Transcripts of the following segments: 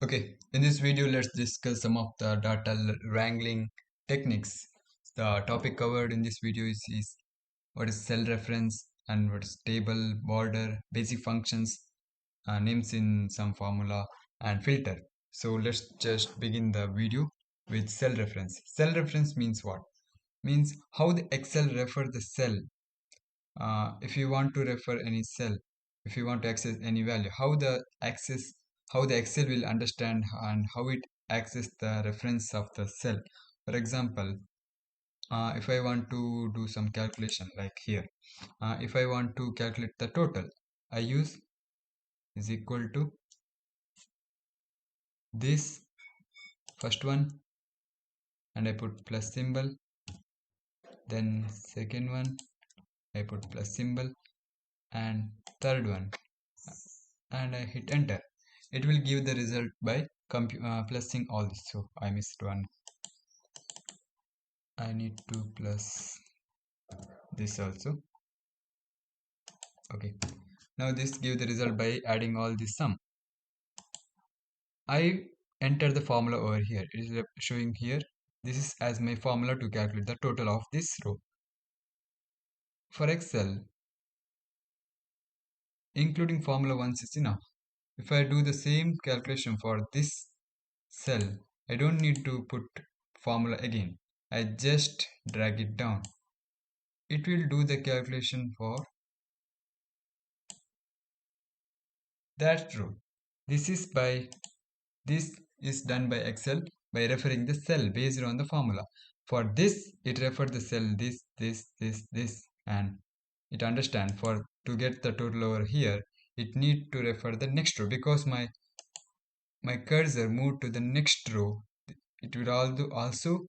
Okay, in this video, let's discuss some of the data wrangling techniques. The topic covered in this video is what is cell reference and what is table, border, basic functions, names in some formula, and filter. So let's just begin the video with cell reference. Cell reference means what? Means how the Excel refer the cell. If you want to refer any cell, if you want to access any value, how the Excel will understand and how it access the reference of the cell. For example, if I want to do some calculation like here, if I want to calculate the total, I use is equal to this first one and I put plus symbol, then second one I put plus symbol, and third one and I hit enter. It will give the result by plusing all this. So I missed one. I need to plus this also. Okay. Now this give the result by adding all this sum. I enter the formula over here. It is showing here. This is as my formula to calculate the total of this row. For Excel, including formula once is enough. If I do the same calculation for this cell, I don't need to put formula again. I just drag it down. It will do the calculation for that row. This is by this is done by Excel by referring the cell based on the formula. For this, it refers the cell this, and it understand for to get the total over here. It need to refer the next row because my cursor moved to the next row. It will also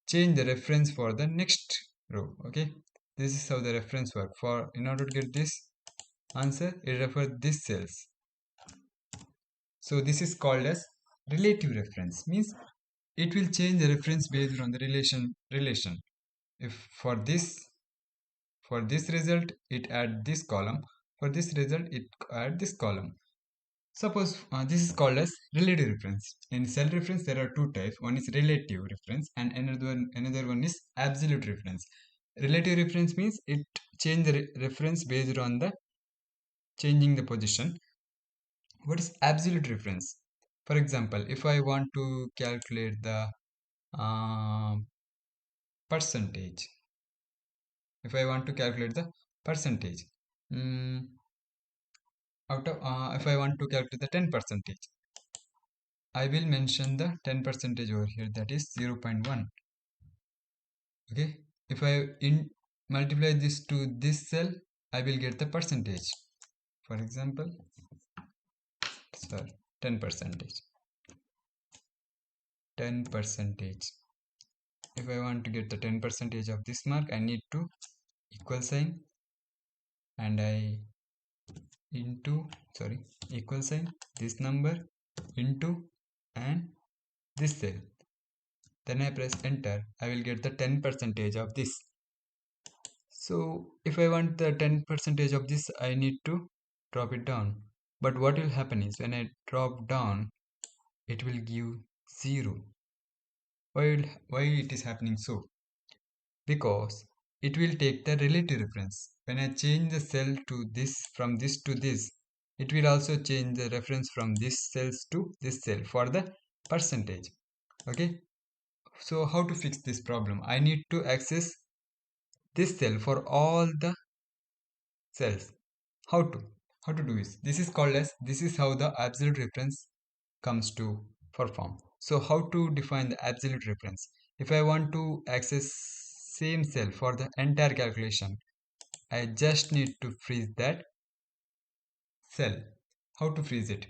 change the reference for the next row. Okay, this is how the reference work. For in order to get this answer, it refers this cells. So this is called as relative reference. Means it will change the reference based on the relation. If for this result it add this column, for this result it add this column. Suppose this is called as relative reference. In cell reference there are two types. One is relative reference and another one is absolute reference. Relative reference means it change the reference based on the changing the position. What is absolute reference? For example, if I want to calculate the percentage, if I want to calculate the percentage, mm, out of if I want to calculate the 10 percentage, I will mention the 10 percentage over here, that is 0.1. Okay, if I multiply this to this cell, I will get the percentage. For example, sir, 10 percentage. 10 percentage. If I want to get the 10 percentage of this mark, I need to equal sign and I into equal sign this number into and this cell. Then I press enter. I will get the 10 percentage of this. So if I want the 10 percentage of this, I need to drop it down. But what will happen is when I drop down, it will give 0. Why it is happening so? Because it will take the relative reference. When I change the cell to this, from this to this, it will also change the reference from this cells to this cell for the percentage. Okay, so how to fix this problem? I need to access this cell for all the cells. How to do this? This is called as, this is how the absolute reference comes to perform. So how to define the absolute reference? If I want to access same cell for the entire calculation, I just need to freeze that cell. How to freeze it?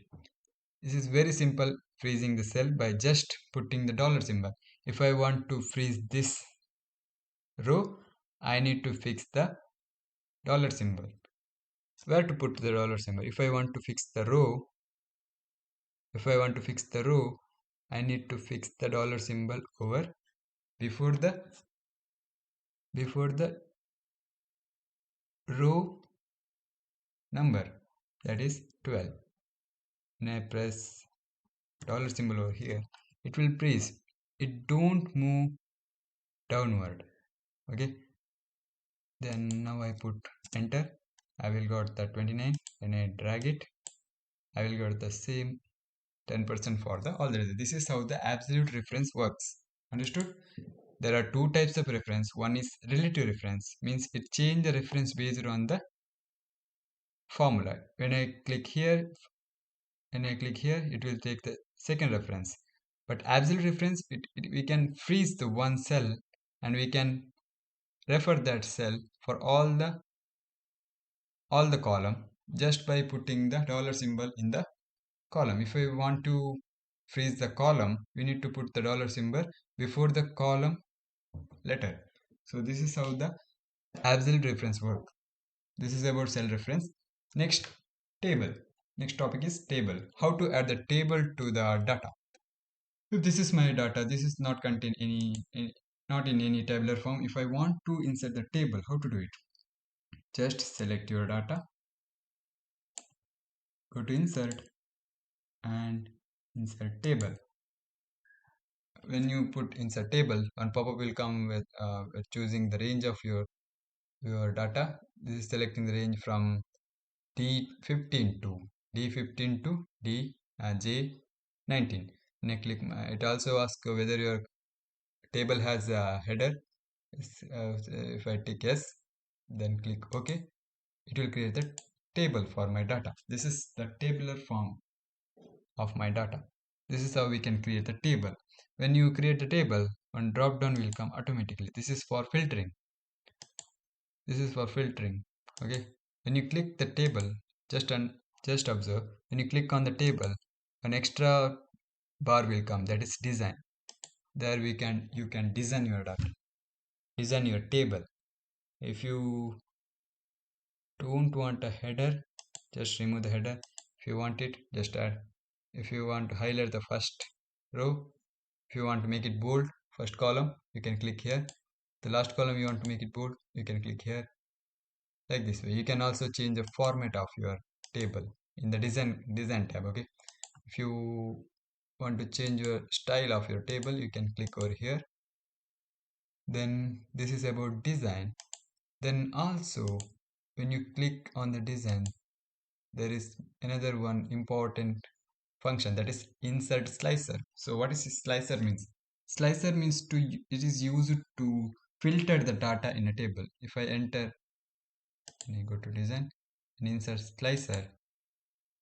This is very simple, freezing the cell by just putting the dollar symbol. If I want to freeze this row, I need to fix the dollar symbol. Where to put the dollar symbol? If I want to fix the row, I need to fix the dollar symbol over before the row number, that is 12. And I press dollar symbol over here, it will freeze. It don't move downward. Okay, then now I put enter. I will got the 29. When I drag it, I will get the same 10% for the all the results. This is how the absolute reference works. Understood? There are two types of reference. One is relative reference, means it change the reference based on the formula. When I click here, it will take the second reference. But absolute reference, we can freeze the one cell and we can refer that cell for all the column just by putting the dollar symbol in the column. If I want to freeze the column, we need to put the dollar symbol before the column letter. So this is how the absolute reference work. This is about cell reference. Next, table. Next topic is table. How to add the table to the data. If this is my data, this is not contain not in any tabular form. If I want to insert the table, how to do it? Just select your data, go to insert and insert table. When you put insert table, one pop-up will come with choosing the range of your data. This is selecting the range from D15 to J19. And I click. It also asks whether your table has a header. If I tick yes, then click OK. It will create the table for my data. This is the tabular form of my data. This is how we can create the table. When you create the table, one drop down will come automatically. This is for filtering. Okay, when you click the table, just observe, when you click on the table, an extra bar will come, that is design. There you can design your data, design your table. If you don't want a header, just remove the header. If you want it, just add. If you want to highlight the first row, if you want to make it bold, first column, you can click here. The last column you want to make it bold, you can click here. Like this way. You can also change the format of your table in the design tab. Okay, if you want to change your style of your table, you can click over here. Then this is about design. Then also when you click on the design, there is another one important function, that is insert slicer. So what is slicer means? Slicer means it is used to filter the data in a table. If I enter and I go to design and insert slicer,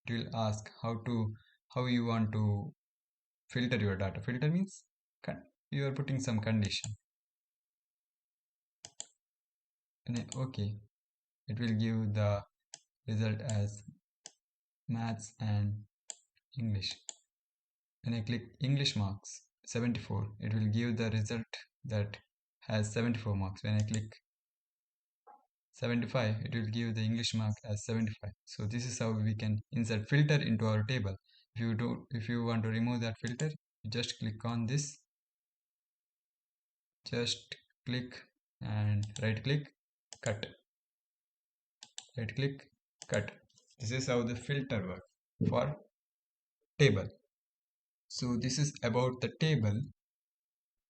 it will ask how you want to filter your data. Filter means you are putting some condition. And then, okay, it will give the result as maths and English. When I click English marks 74, it will give the result that has 74 marks. When I click 75, it will give the English mark as 75. So this is how we can insert filter into our table. If you want to remove that filter, you just click on this, just click and right click, cut, right click, cut. This is how the filter works for table. So this is about the table.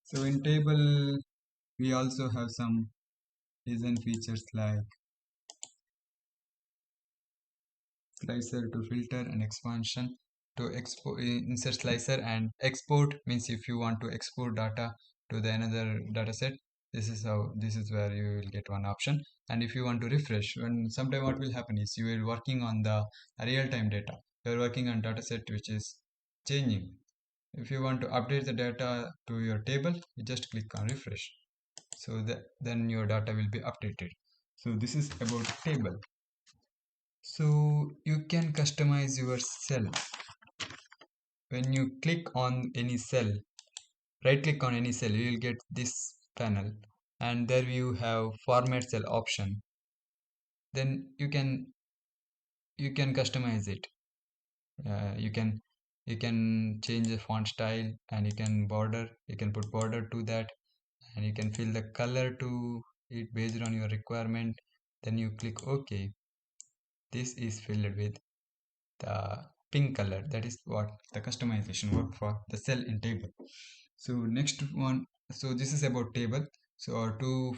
So in table we also have some design features like slicer to filter and expansion to insert slicer, and export means if you want to export data to the another data set, this is where you will get one option. And if you want to refresh, when sometime what will happen is you will working on the real-time data, you are working on data set which is changing. If you want to update the data to your table, you just click on refresh, so that then your data will be updated. So this is about table. So you can customize your cell. When you click on any cell, right click on any cell, you will get this panel, and there you have format cell option. Then you can customize it. You can change the font style, and you can put border to that, and you can fill the color to it based on your requirement. Then you click OK. This is filled with the pink color. That is what the customization work for the cell in table. So next one, so this is about table. So our two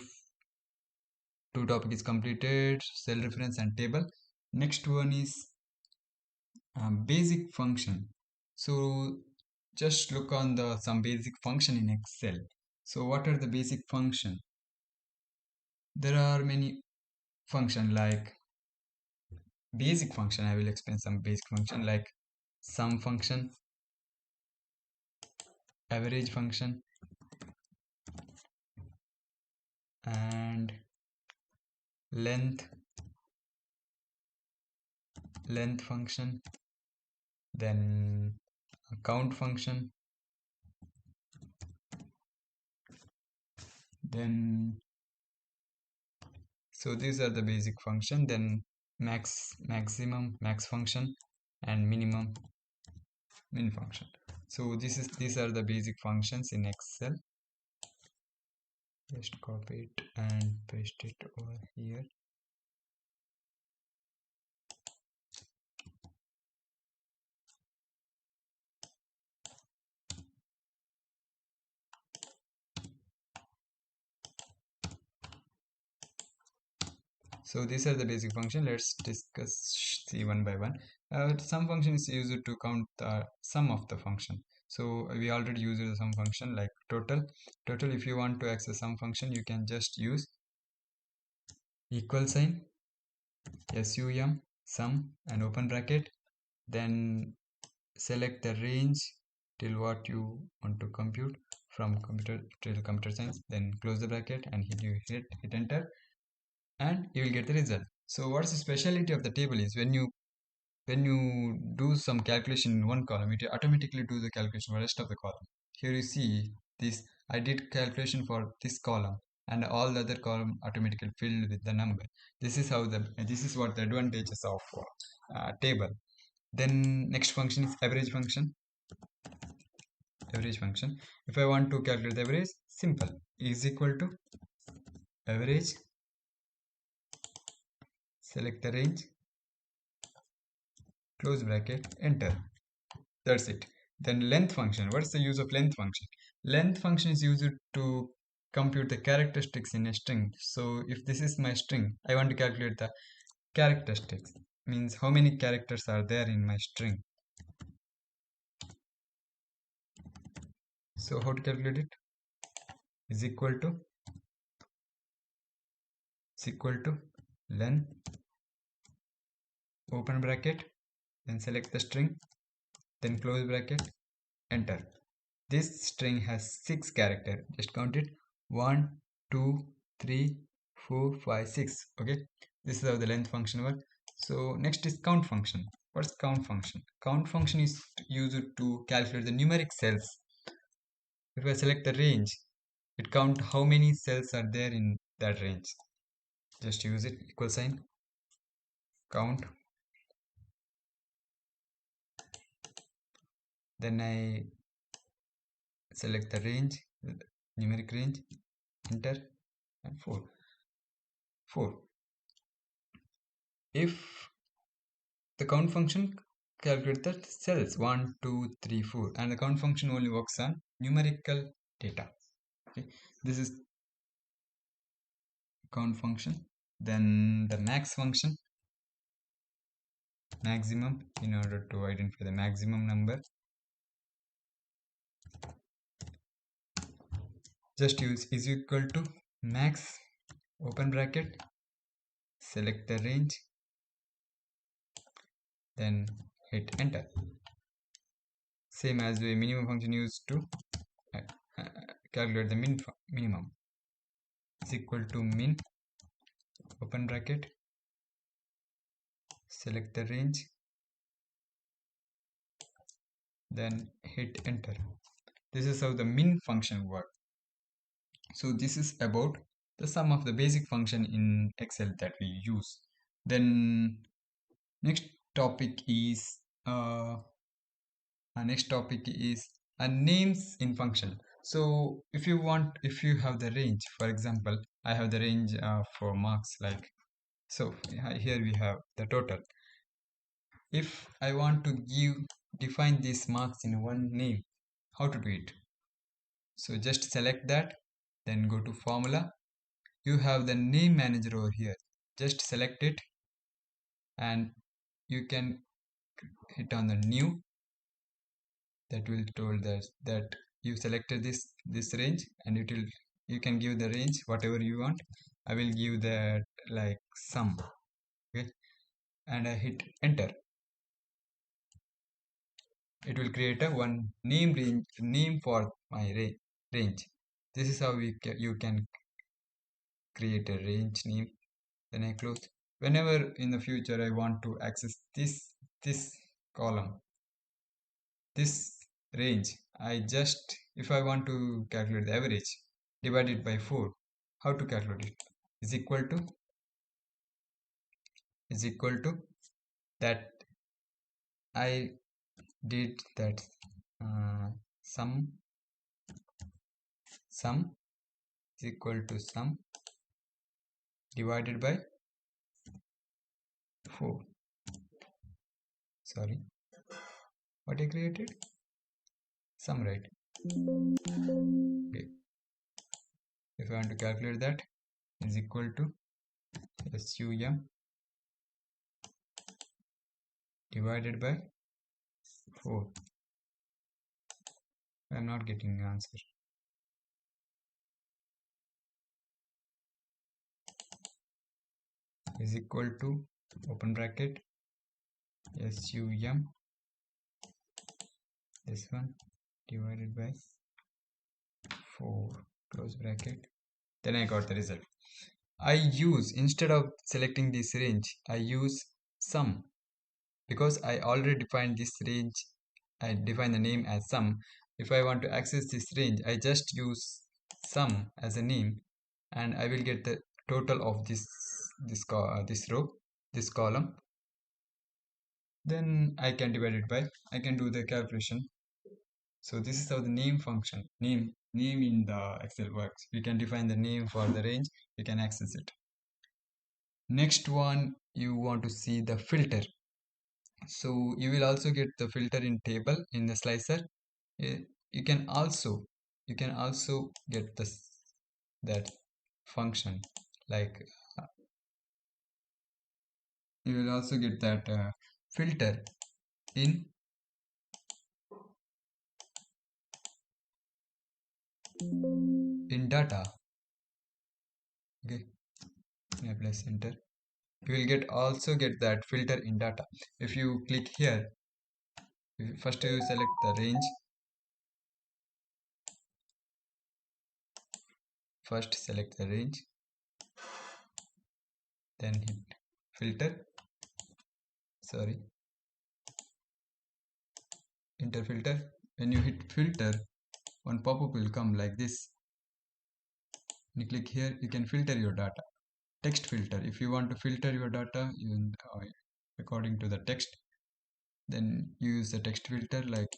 topic is completed, cell reference and table. Next one is basic function. So just look on the some basic function in Excel. So what are the basic function? There are many function like basic function. I will explain some basic function like sum function, average function, and length function, then count function, then so these are the basic function, then maximum max function, and minimum min function. So these are the basic functions in Excel. Just copy it and paste it over here. So these are the basic function. Let's discuss see one by one. Sum function is used to count the sum of the function. So we already used the sum function like total. Total, if you want to access sum function, you can just use equal sign, sum and open bracket. Then select the range till what you want to compute from computer till computer science. Then close the bracket and hit enter, and you will get the result. So what's the speciality of the table is when you do some calculation in one column, it automatically do the calculation for the rest of the column. Here you see this, I did calculation for this column and all the other column automatically filled with the number. This is what the advantages of table. Then next function is average function. If I want to calculate the average, simple, is equal to average, select the range, close bracket, enter. That's it. Then length function. What's the use of length function? Length function is used to compute the characteristics in a string. So if this is my string, I want to calculate the characteristics. Means how many characters are there in my string. So how to calculate it? Is equal to length, open bracket, then select the string, then close bracket, enter. This string has 6 characters. Just count it. 1, 2, 3, 4, 5, 6. Okay. This is how the length function works. So next is count function. What's count function? Count function is used to calculate the numeric cells. If I select the range, it count how many cells are there in that range. Just use it, equal sign, count. Then I select the range, numeric range, enter, and 4. If the count function calculates the cells 1, 2, 3, 4, and the count function only works on numerical data. Okay, this is count function. Then the max function, maximum, in order to identify the maximum number. Just use is equal to max, open bracket, select the range, then hit enter. Same as the minimum function used to calculate the minimum. Is equal to min, open bracket, select the range, then hit enter. This is how the min function works. So this is about the sum of the basic function in Excel that we use. Then next topic is names in function. So if you have the range, for example, I have the range for marks like so. Here we have the total. if I want to define these marks in one name, how to do it? So just select that, then go to formula. You have the name manager over here. Just select it and you can hit on the new. That will told that you selected this range, and it will, you can give the range whatever you want. I will give that like sum. Okay, and I hit enter. It will create a one name for my range. This is how you can create a range name. Then I close. Whenever in the future I want to access this column, this range, I just, if I want to calculate the average, divide it by 4. How to calculate it? Is equal to that I did that sum is equal to sum divided by 4. Sorry, what I created? Sum, right? Okay. If I want to calculate that, is equal to sum divided by 4. I am not getting the answer. Is equal to, open bracket, sum, this one, divided by 4, close bracket. Then I got the result. I use, instead of selecting this range, I use sum, because I already defined this range. I define the name as sum. If I want to access this range, I just use sum as a name, and I will get the total of this row, this column. Then I can divide it by, I can do the calculation. So this is how the name function, name in the Excel works. We can define the name for the range, we can access it. Next one, you want to see the filter. So you will also get the filter in table in the slicer. You can also get that function, like you will also get that filter in data. Okay, I press enter. You will also get that filter in data. If you click here, first you select the range. First select the range, then hit filter, sorry, enter filter. When you hit filter, one pop-up will come like this. You click here, you can filter your data. Text filter, if you want to filter your data according to the text, then use the text filter. Like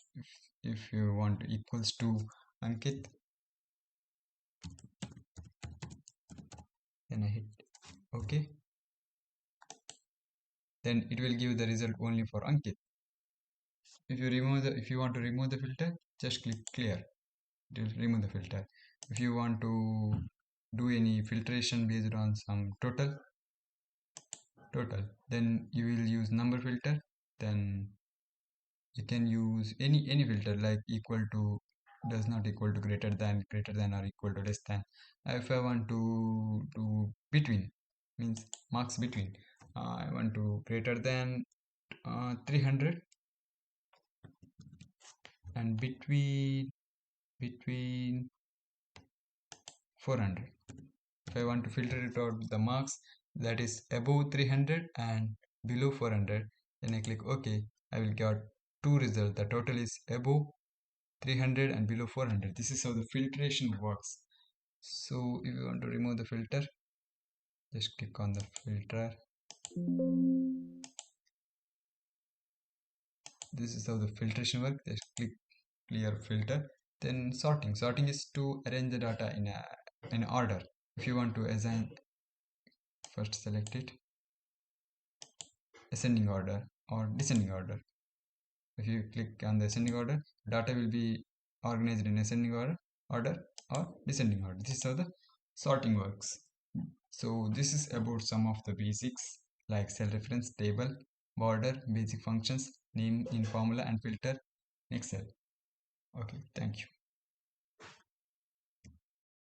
if you want equals to Ankit, then I hit OK. Then it will give the result only for Ankit. If you want to remove the filter, just click clear. It will remove the filter. If you want to do any filtration based on some total, then you will use number filter. Then you can use any filter, like equal to, does not equal to, greater than or equal to, less than. If I want to do between, means marks between, I want to greater than 300 and between 400. If I want to filter it out the marks that is above 300 and below 400, then I click OK. I will get two results. The total is above 300 and below 400. This is how the filtration works. So if you want to remove the filter, just click on the filter. This is how the filtration works. Just click clear filter. Then sorting is to arrange the data in order. If you want to assign, first select it, ascending order. or descending order. If you click on the ascending order, data will be organized in ascending order or descending order. This is how the sorting works. So this is about some of the basics like cell reference, table, border, basic functions, name in formula and filter in Excel. Okay, thank you.